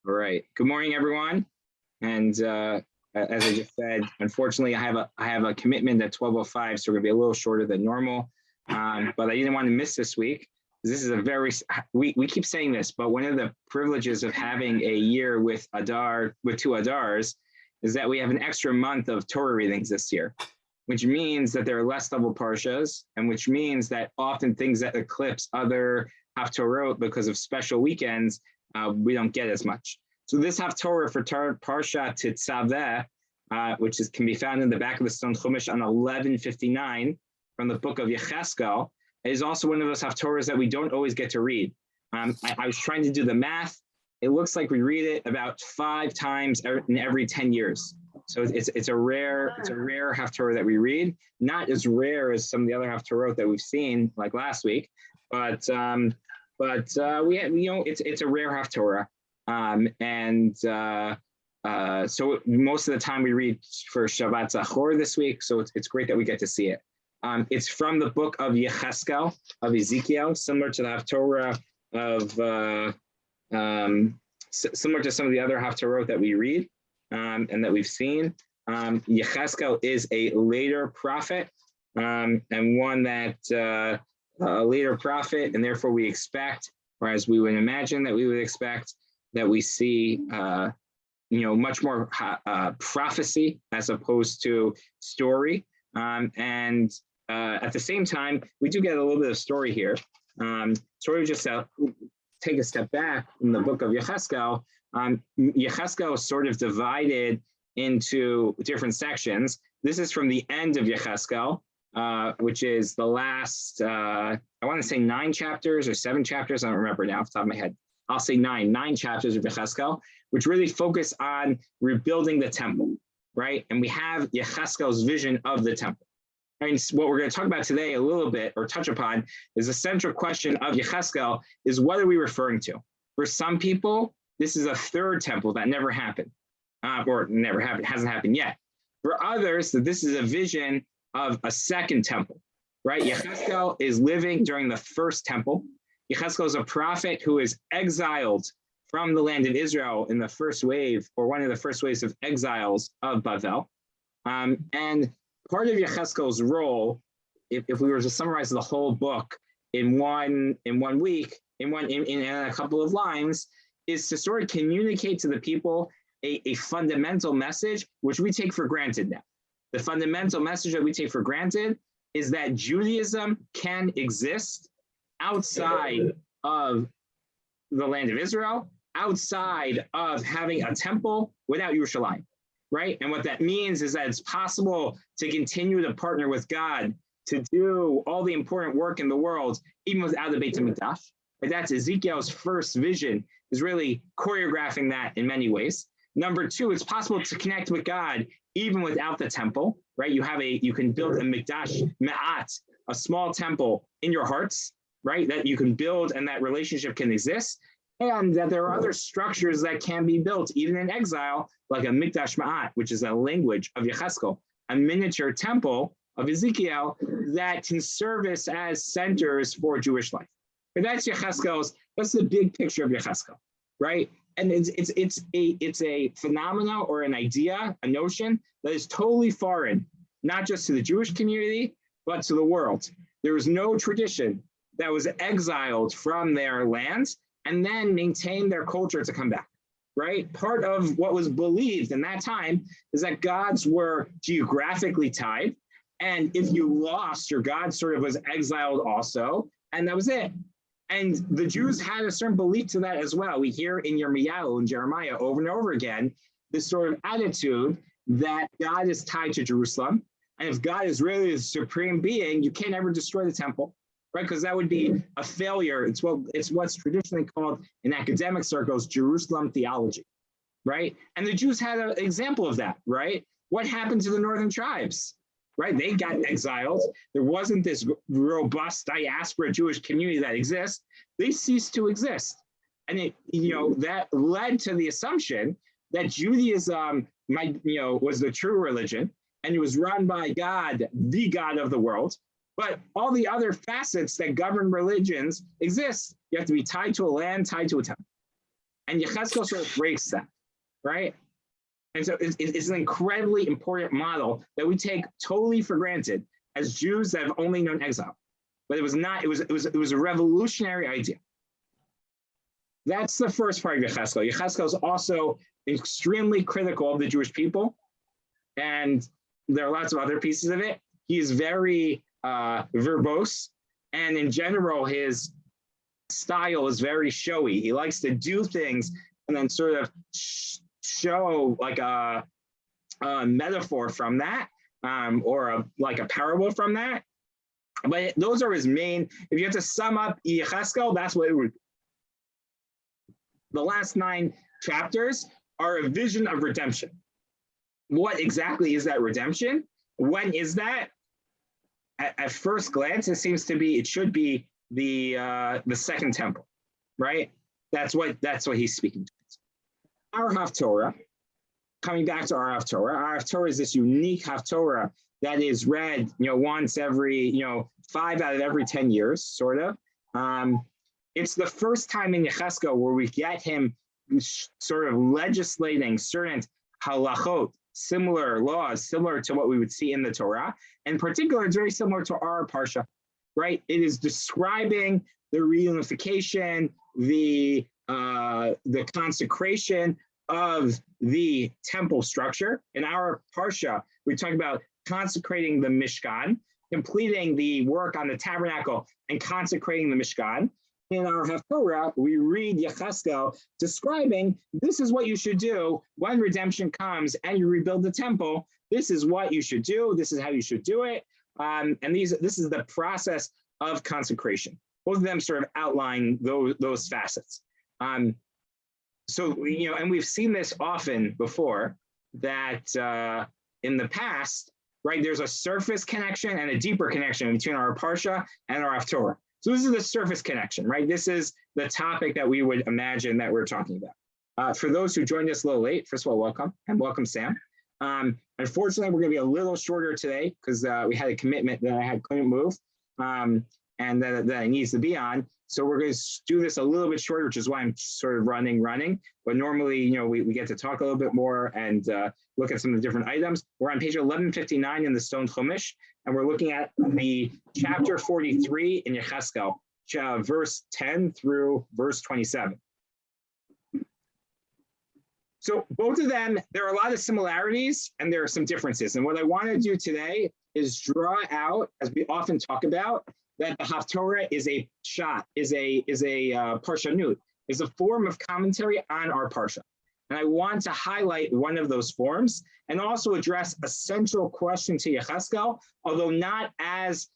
All right. Good morning, everyone. And as I just said, unfortunately, I have a commitment at 12:05, so we're gonna be a little shorter than normal. But I didn't want to miss this week. This is a very we keep saying this, but one of the privileges of having a year with two Adars is that we have an extra month of Torah readings this year, which means that there are less double parshas, and which means that often things that eclipse other Haftarot because of special weekends, we don't get as much. So this Haftarah for Parsha Tetzaveh, which can be found in the back of the Stone Chumash on 1159 from the book of Exile, is also one of those Haftarahs that we don't always get to read. I was trying to do the math. It looks like we read it about 5 times in every 10 years. So it's a rare Haftarah that we read, not as rare as some of the other Haftarot that we've seen like last week, but it's a rare Haftarah. So most of the time we read for Shabbat Zachor this week, so it's great that we get to see it. It's from the book of Yecheskel, of Ezekiel, similar to the Haftarah similar to some of the other Haftarot that we read and that we've seen. Yecheskel is a later prophet, and one that a later prophet, and therefore we expect, or as we would imagine that we would expect, that we see much more prophecy as opposed to story. And at the same time, we do get a little bit of story here. Sort of just take a step back in the book of Yecheskel. Yecheskel is sort of divided into different sections. This is from the end of Yecheskel, which is the last, I want to say 9 chapters or 7 chapters. I don't remember now off the top of my head. I'll say 9 chapters of Yecheskel, which really focus on rebuilding the temple, right? And we have Yecheskel's vision of the temple. And what we're going to talk about today a little bit, or touch upon, is the central question of Yecheskel is, what are we referring to? For some people, this is a 3rd temple that never happened, hasn't happened yet. For others, this is a vision of a 2nd temple, right? Yecheskel is living during the 1st temple. Yecheskel is a prophet who is exiled from the land of Israel in the first wave, or one of the first waves of exiles of Bavel. And part of Yecheskel's role, if we were to summarize the whole book in one week, in a couple of lines, is to sort of communicate to the people a fundamental message, which we take for granted now. The fundamental message that we take for granted is that Judaism can exist outside of the land of Israel, outside of having a temple without Yerushalayim, right? And what that means is that it's possible to continue to partner with God to do all the important work in the world, even without the Beit HaMikdash. Right? That's Ezekiel's first vision, is really choreographing that in many ways. Number 2, it's possible to connect with God even without the temple, right? You can build a Mikdash Ma'at, a small temple in your hearts, right? That you can build and that relationship can exist. And that there are other structures that can be built even in exile, like a Mikdash Ma'at, which is a language of Yecheskel, a miniature temple of Ezekiel that can service as centers for Jewish life. But that's the big picture of Yecheskel, right? And it's a phenomena or an idea, a notion that is totally foreign, not just to the Jewish community, but to the world. There is no tradition that was exiled from their lands and then maintained their culture to come back, right? Part of what was believed in that time is that gods were geographically tied. And if you lost, your god sort of was exiled also, and that was it. And the Jews had a certain belief to that as well. We hear in Yirmiyahu and Jeremiah over and over again, this sort of attitude that God is tied to Jerusalem. And if God is really the supreme being, you can't ever destroy the temple, right? Because that would be a failure. It's what's traditionally called in academic circles, Jerusalem theology, right? And the Jews had an example of that, right? What happened to the northern tribes? Right, they got exiled. There wasn't this robust diaspora Jewish community that exists. They ceased to exist, and that led to the assumption that Judaism was the true religion, and it was run by God, the God of the world. But all the other facets that govern religions exist. You have to be tied to a land, tied to a temple. And Yechezkel sort of breaks that, right? And so it's an incredibly important model that we take totally for granted as Jews that have only known exile. But it was not, it was a revolutionary idea. That's the first part of Yechezkel. Yechezkel is also extremely critical of the Jewish people. And there are lots of other pieces of it. He is very verbose. And in general, his style is very showy. He likes to do things and then sort of show like a metaphor from that, or like a parable from that. But those are his main, if you have to sum up Yechezkel, that's what it would be. The last 9 chapters are a vision of redemption. What exactly is that redemption? When is that? At first glance, it seems to be, it should be the second temple, right? That's what he's speaking to. Our Haftarah, coming back to our Haftarah is this unique Haftarah that is read, once every, 5 out of every 10 years, sort of. It's the first time in Yechezkel where we get him sort of legislating certain halachot, similar laws, similar to what we would see in the Torah. In particular, it's very similar to our Parsha, right? It is describing the reunification, the consecration of the temple structure. In our Parsha, we talk about consecrating the Mishkan, completing the work on the tabernacle, and consecrating the Mishkan. In our Haftarah, we read Yechezkel describing this is what you should do when redemption comes and you rebuild the temple. This is what you should do. This is how you should do it. And this is the process of consecration. Both of them sort of outline those facets. So, and we've seen this often before that in the past, right, there's a surface connection and a deeper connection between our Parsha and our Haftarah. So this is the surface connection, right? This is the topic that we would imagine that we're talking about. For those who joined us a little late, first of all, welcome, and welcome, Sam. Unfortunately, we're going to be a little shorter today because we had a commitment that I couldn't move, and that I needs to be on. So we're going to do this a little bit shorter, which is why I'm sort of running. But normally, we get to talk a little bit more and look at some of the different items. We're on page 1159 in the Stone Chumash, and we're looking at the chapter 43 in Yechezkel, verse 10 through verse 27. So both of them, there are a lot of similarities and there are some differences. And what I want to do today is draw out, as we often talk about, that the Haftarah is a parshanut, is a form of commentary on our Parsha. And I want to highlight one of those forms and also address a central question to Yechezkel, although not as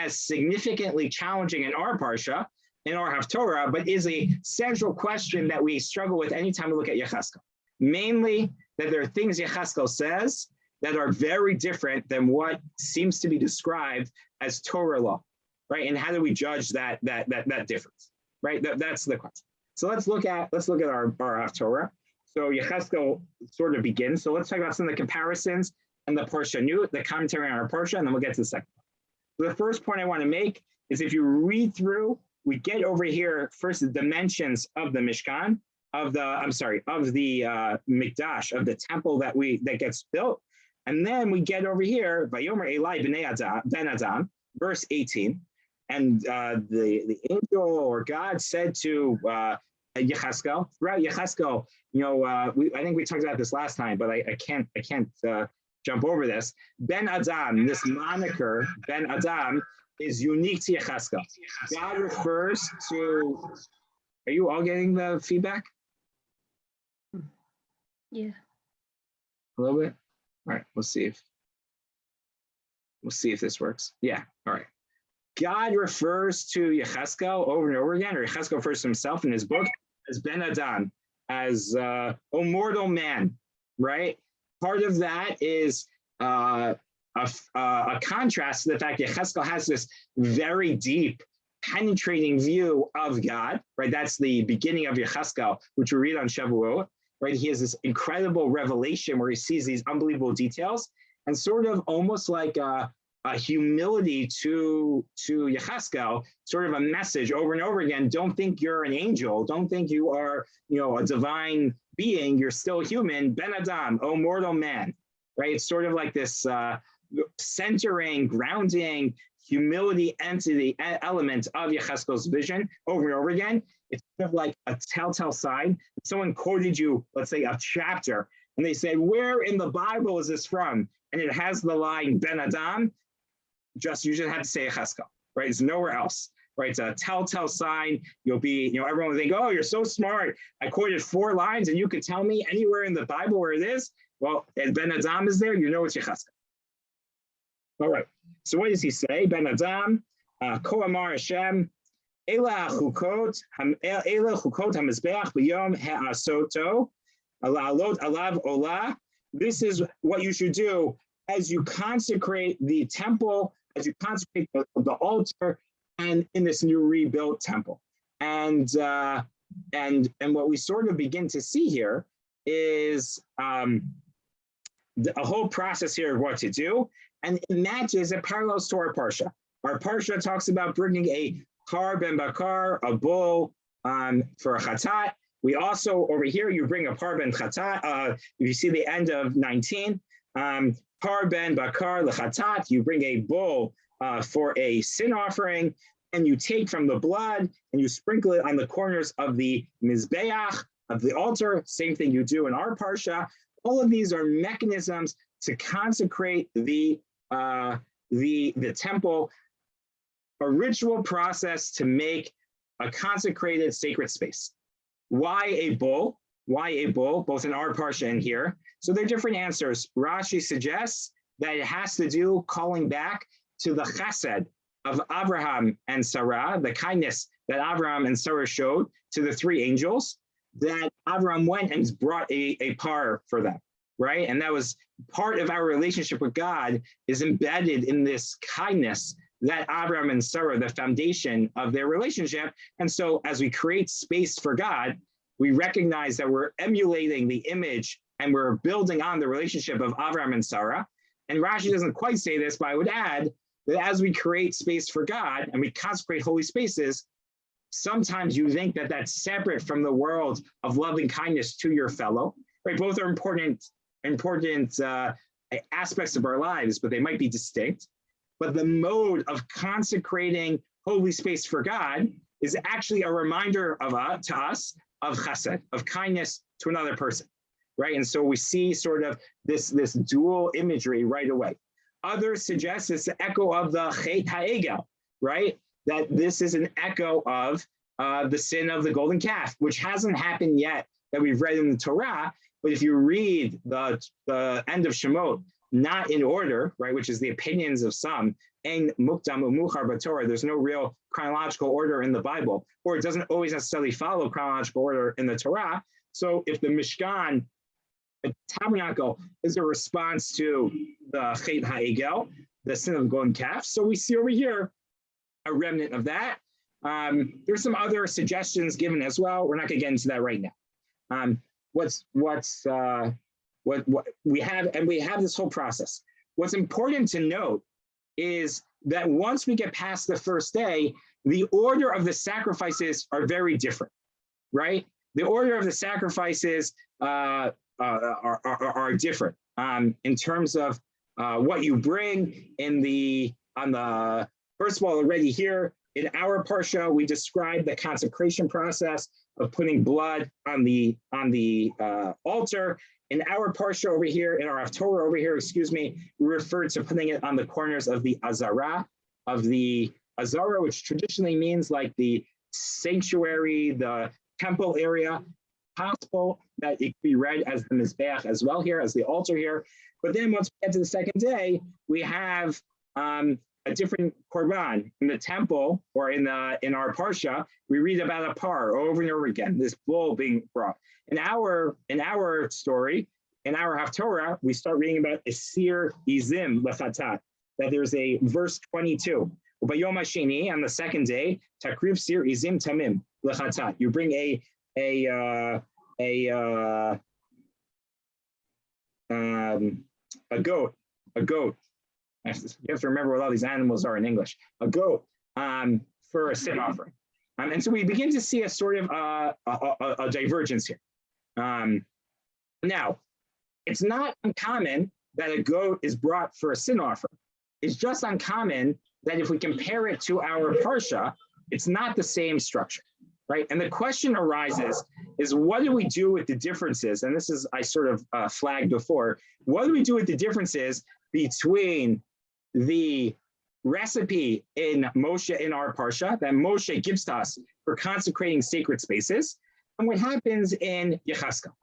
significantly challenging in our Parsha, in our Haftarah, but is a central question that we struggle with anytime we look at Yechezkel. Mainly that there are things Yechezkel says that are very different than what seems to be described as Torah law, right? And how do we judge that difference, right? That's the question. So let's look at our Haftarah. So Yechezkel sort of begins. So let's talk about some of the comparisons and the Parshanut, the commentary on our Parsha, and then we'll get to the second one. So the first point I want to make is if you read through, we get over here first the dimensions of the Mishkan, of the Mikdash, of the temple that gets built. And then we get over here, Vayomer Eli ben Adam, verse 18. And the angel or God said to Yechezkel, throughout Yechezkel, I think we talked about this last time, but I can't jump over this. Ben Adam, this moniker, Ben Adam, is unique to Yechezkel. God refers to, are you all getting the feedback? Yeah. A little bit? All right, we'll see if this works. Yeah, all right. God refers to Yechezkel over and over again, or Yechezkel refers to himself in his book as Ben Adam, as a mortal man, right? Part of that is a contrast to the fact that Yechezkel has this very deep, penetrating view of God, right? That's the beginning of Yechezkel, which we read on Shavuot, right? He has this incredible revelation where he sees these unbelievable details, and sort of almost like humility to Yecheskel, sort of a message over and over again. Don't think you're an angel. Don't think you are, a divine being. You're still human. Ben Adam, oh mortal man, right? It's sort of like this centering, grounding, humility entity element of Yecheskel's vision over and over again. It's sort of like a telltale sign. Someone quoted you, let's say, a chapter, and they said, where in the Bible is this from? And it has the line Ben Adam. You just have to say Yecheskel, right? It's nowhere else, right? It's a telltale sign. You'll be, everyone will think, oh, you're so smart. I quoted 4 lines and you could tell me anywhere in the Bible where it is. Well, if Ben Adam is there, it's Yecheskel. All right. So what does he say? Ben Adam, Ko Amar Hashem, Ela chukot hamizbeach b'yom ha'asoto, ala'alot alav olah. This is what you should do as you consecrate the temple, as you consecrate the altar, and in this new rebuilt temple. And what we sort of begin to see here is a whole process here of what to do, and it matches, it parallels to our Parsha. Our Parsha talks about bringing a kar ben bakar, a bull for a chatat. We also, over here, you bring a par ben chatat. If you see the end of 19, par ben bakar lechatat, you bring a bull for a sin offering, and you take from the blood and you sprinkle it on the corners of the mizbeach, of the altar. Same thing you do in our Parsha. All of these are mechanisms to consecrate the temple, a ritual process to make a consecrated sacred space. Why a bull? Why a bull, both in our Parsha and here? So there are different answers. Rashi suggests that it has to do calling back to the chesed of Abraham and Sarah, the kindness that Abraham and Sarah showed to the 3 angels, that Abraham went and brought a par for them, right? And that was part of our relationship with God, is embedded in this kindness that Abraham and Sarah, the foundation of their relationship. And so as we create space for God, we recognize that we're emulating the image and we're building on the relationship of Abraham and Sarah. And Rashi doesn't quite say this, but I would add that as we create space for God and we consecrate holy spaces, sometimes you think that that's separate from the world of loving kindness to your fellow, right? Both are important aspects of our lives, but they might be distinct. But the mode of consecrating holy space for God is actually a reminder to us of chesed, of kindness to another person, right? And so we see sort of this dual imagery right away. Others suggest it's the echo of the Chet HaEgel, right? That this is an echo of the sin of the golden calf, which hasn't happened yet that we've read in the Torah. But if you read the end of Shemot, not in order, right, which is the opinions of some, and mukdam umuchar b'Torah, there's no real chronological order in the Bible, or it doesn't always necessarily follow chronological order in the Torah. So if the Mishkan, the tabernacle, is a response to the Chet HaEgel, the sin of the golden calf, so we see over here a remnant of that. There's some other suggestions given as well. We're not going to get into that right now. What we have, and we have this whole process. What's important to note is that once we get past the first day, the order of the sacrifices are very different, right? The order of the sacrifices are different in terms of what you bring first of all, already here in our Parsha, we describe the consecration process of putting blood on the altar. In our Parsha over here, in our Haftarah over here, we refer to putting it on the corners of the Azara, which traditionally means like the sanctuary, the temple area. Possible that it could be read as the Mizbeach as well here, as the altar here. But then once we get to the second day, we have a different korban in the temple, or in our Parsha. We read about a par over and over again, this bull being brought. In our story, in our Haftarah, we start reading about Esir Izim Lechatat, that there's a verse 22. Ubayom Hasheni, on the second day, Takriv Sir Izim Tamim Lechatat. You bring a goat You have to remember what all these animals are in English. A goat for a sin offering. And so we begin to see a sort of a divergence here. Now, it's not uncommon that a goat is brought for a sin offering. It's just uncommon that if we compare it to our Parsha, it's not the same structure, right? And the question arises is, what do we do with the differences? And this is, I sort of flagged before, what do we do with the differences between the recipe in Moshe, in our Parsha, that Moshe gives to us for consecrating sacred spaces, and what happens in Yechezkel?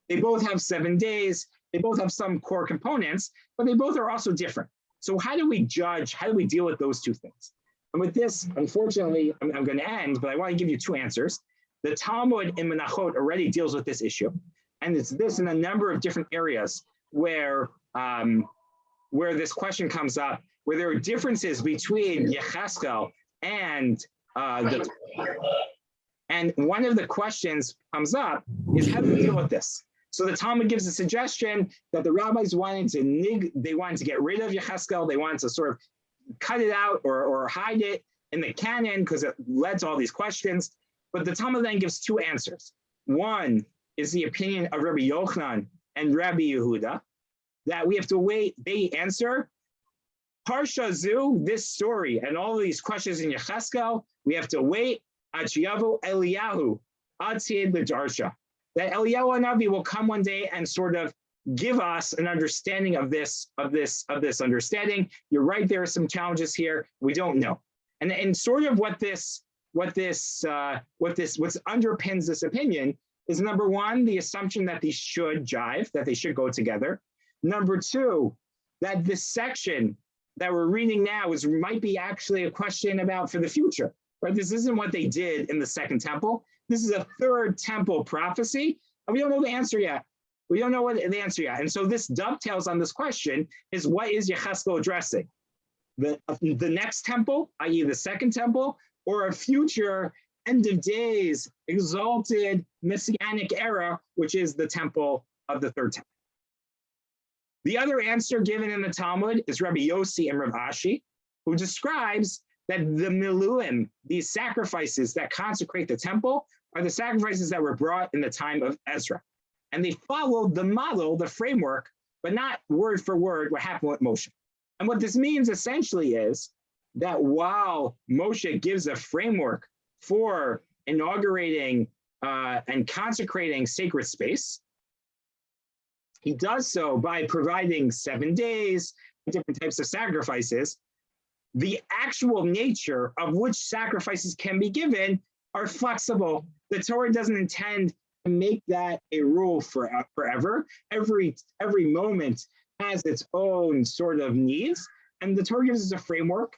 They both have 7 days, they both have some core components, but they both are also different. So how do we judge, how do we deal with those two things? And with this, unfortunately, I'm going to end, but I want to give you two answers. The Talmud in Menachot already deals with this issue, and it's this in a number of different areas where this question comes up, where there are differences between Yechezkel and and one of the questions comes up is, how do we deal with this? So the Talmud gives a suggestion that the rabbis wanted to get rid of Yechezkel. They wanted to sort of cut it out or hide it in the canon because it led to all these questions. But the Talmud then gives two answers. One is the opinion of Rabbi Yochanan and Rabbi Yehuda, that we have to wait. They answer, Parsha Zu, this story, and all of these questions in Yechezkel, we have to wait. Achiyavu Eliyahu, Atzid L'Darsha. That Eliyahu Hanavi will come one day and sort of give us an understanding of this understanding. You're right, there are some challenges here. We don't know. And sort of what underpins this opinion is, number one, the assumption that these should jive, that they should go together. Number two, that this section that we're reading now might be actually a question about for the future, right? This isn't what they did in the second temple. This is a third temple prophecy, and we don't know the answer yet. We don't know what the answer yet. And so this dovetails on this question is, what is Yechezkel addressing? The next temple, i.e. the second temple, or a future end of days, exalted messianic era, which is the temple of the third temple. The other answer given in the Talmud is Rabbi Yossi and Rav Ashi, who describes that the miluim, these sacrifices that consecrate the temple, are the sacrifices that were brought in the time of Ezra. And they followed the model, the framework, but not word for word what happened with Moshe. And what this means essentially is that while Moshe gives a framework for inaugurating and consecrating sacred space, he does so by providing 7 days, different types of sacrifices. The actual nature of which sacrifices can be given are flexible. The Torah doesn't intend to make that a rule forever. Every moment has its own sort of needs, and the Torah gives us a framework.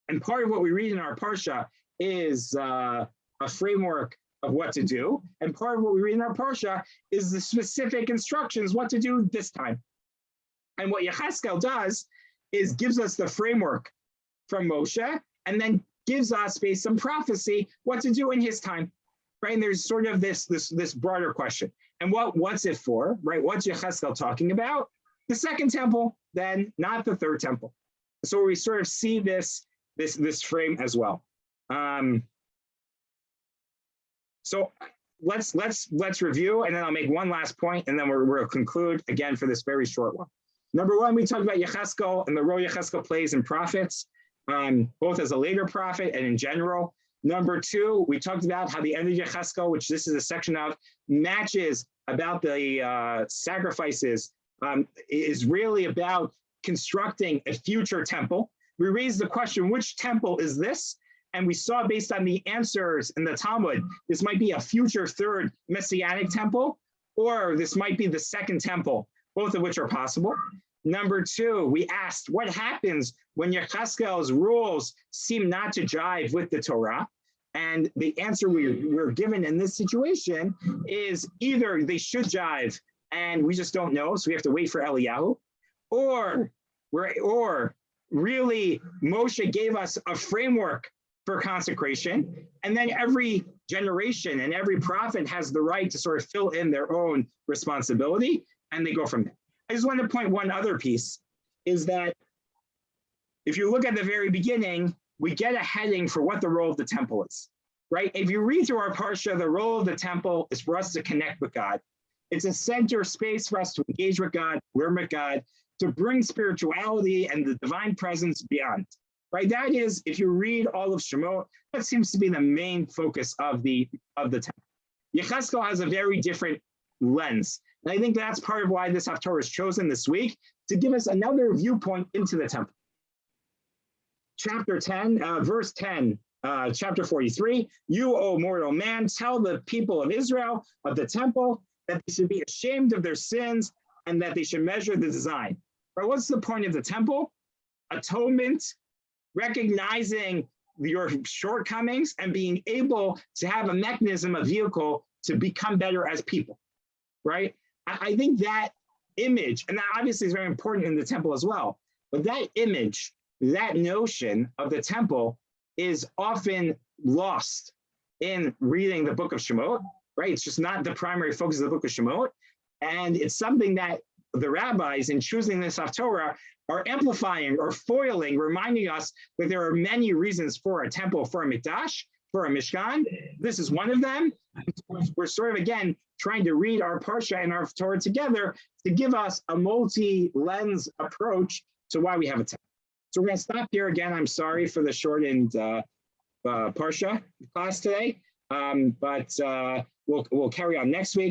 And part of what we read in our Parsha is a framework of what to do. And part of what we read in our Parsha is the specific instructions what to do this time. And what Yechezkel does is gives us the framework from Moshe, and then gives us, based on prophecy, what to do in his time, right? And there's sort of this broader question. And what's it for, right? What's Yechezkel talking about? The second temple, then, not the third temple. So we sort of see this frame as well. So let's review, and then I'll make one last point, and then we'll conclude again for this very short one. Number one, we talked about Yechezkel and the role Yechezkel plays in prophets, both as a later prophet and in general. Number two, we talked about how the end of Yechezkel, which this is a section of, matches about the sacrifices, is really about constructing a future temple. We raised the question, which temple is this? And we saw, based on the answers in the Talmud, this might be a future third messianic temple, or this might be the second temple, both of which are possible. Number two, we asked, what happens when Yechezkel's rules seem not to jive with the Torah? And the answer we're given in this situation is either they should jive and we just don't know, so we have to wait for Eliyahu, or really Moshe gave us a framework for consecration, and then every generation and every prophet has the right to sort of fill in their own responsibility, and they go from there. I just want to point one other piece, is that if you look at the very beginning, we get a heading for what the role of the temple is, right? If you read through our Parsha, the role of the temple is for us to connect with God. It's a center space for us to engage with God, learn with God, to bring spirituality and the divine presence beyond, right? That is, if you read all of Shemot, that seems to be the main focus of the temple. Yechezkel has a very different lens. And I think that's part of why this Haftarah is chosen this week, to give us another viewpoint into the temple. Chapter 10, verse 10, chapter 43, you, O mortal man, tell the people of Israel of the temple that they should be ashamed of their sins and that they should measure the design. Right? What's the point of the temple? Atonement, recognizing your shortcomings and being able to have a mechanism, a vehicle to become better as people, right? I think that image, and that obviously is very important in the temple as well, but that image, that notion of the temple is often lost in reading the book of Shemot, right? It's just not the primary focus of the book of Shemot. And it's something that the rabbis, in choosing this Haftarah, are amplifying or foiling, reminding us that there are many reasons for a temple, for a mikdash, for a mishkan. This is one of them. We're sort of, again, trying to read our Parsha and our Torah together to give us a multi-lens approach to why we have a temple. So we're going to stop here again. I'm sorry for the shortened Parsha class today, but we'll carry on next week.